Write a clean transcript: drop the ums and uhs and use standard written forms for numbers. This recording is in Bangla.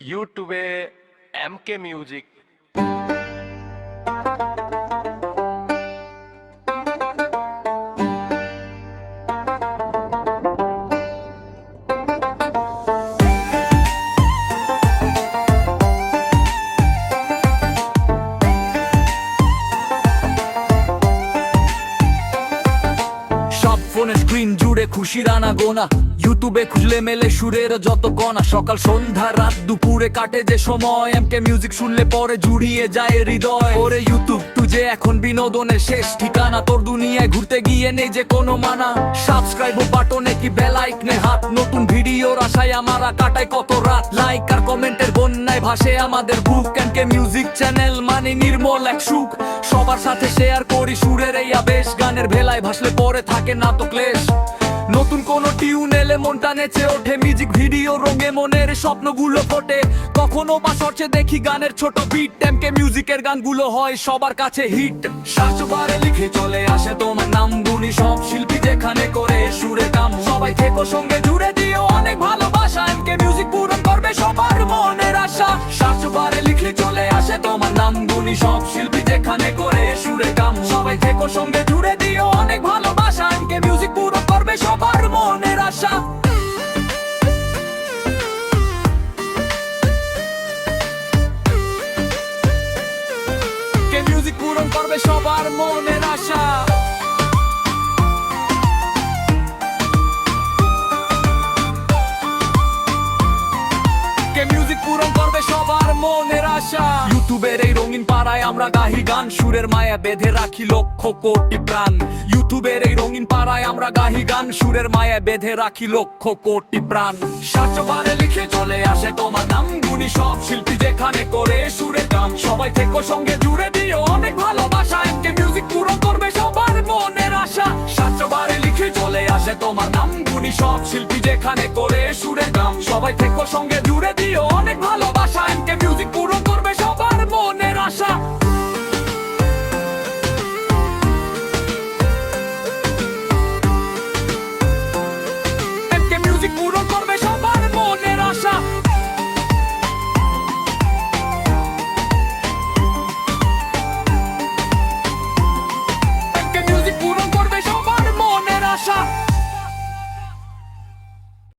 ইউটিউবে এমকে মিউজিক। সব ফোনের স্ক্রিন জুড়ে খুশির আনা গোনা, ইউটিউবে খুঁজলে মেলে সুরের যত কণা। সকাল সন্ধ্যা রাত দুপুরে কাটে যে সময়, এমকে মিউজিক শুনলে পরে জুড়িয়ে যায় হৃদয়। ওরে ইউটিউব তুই যে এখন বিনোদনের শেষ ঠিকানা, তোর দুনিয়ায় ঘুরতে গিয়ে নেই যে কোনো মানা। সাবস্ক্রাইব বাটনে কি বেল আইকনে হাত, নতুন ভিডিওর আশায় আমরা কাটাই কত রাত। লাইক আর কমেন্টের বন্যায় ভাসে আমাদের বুক, এমকে মিউজিক চ্যানেল মানে নির্মল এক সুখ। সবার সাথে শেয়ার করি সুরের এই আবেশ, গানের ভেলায় ভাসলে পরে থাকে না তো ক্লেশ। নতুন কোন টিউন এলে মনটা নেচে ওঠে, মিউজিক ভিডিও রঙে মনের স্বপ্নগুলো ফোটে। কখনো বা সরচে দেখি গানের ছোট বিট, এমকে মিউজিকের গানগুলো হয় সবার কাছে হিট। সাতবারে লিখে চলে আসে তোমার নাম, গুণী সব শিল্পী যেখানে করে সুরে কাম। সবাই থেকো সঙ্গে জুড়ে দিও অনেক ভালোবাসা, এমকে মিউজিক পূরণ করবে সবার মনের আশা। সাতবারে লিখে চলে আসে তোমার নাম, গুণী সব শিল্পী যেখানে করে সুরে কাম। সবাই থেকো সঙ্গে জুড়ে দিও অনেক ভালোবাসা, এমকে মিউজিক পূরণ করবে সবার মনের আশা। কে মিউজিক পূরণ করবে সবার মনের আশা। কে মিউজিক পূরণ করবে সবার মনের আশা। ইউটিউবের এই রঙিন পাড়ায় আমরা গাহি গান, সুরের মায়া বেঁধে রাখি লক্ষ কোটি প্রাণ। ইউটিউবের এই রঙিন পাড়ায় আমরা গাহি গান, সুরের মায়া বেঁধে রাখি লক্ষ কোটি প্রাণ। সাতবারে লিখে চলে আসে তোমার নাম, গুণী সব শিল্পী যেখানে করে সুরে গান। সবাই থেকো সঙ্গে জুড়ে দিও অনেক ভালোবাসা, এমকে মিউজিক পূরণ করবে সবার মনের আশা। সাতবারে লিখে চলে আসে তোমার নাম, গুণী সব শিল্পী যেখানে করে সুরে গান। সবাই থেকো সঙ্গে জুড়ে দিও অনেক ভালোবাসা।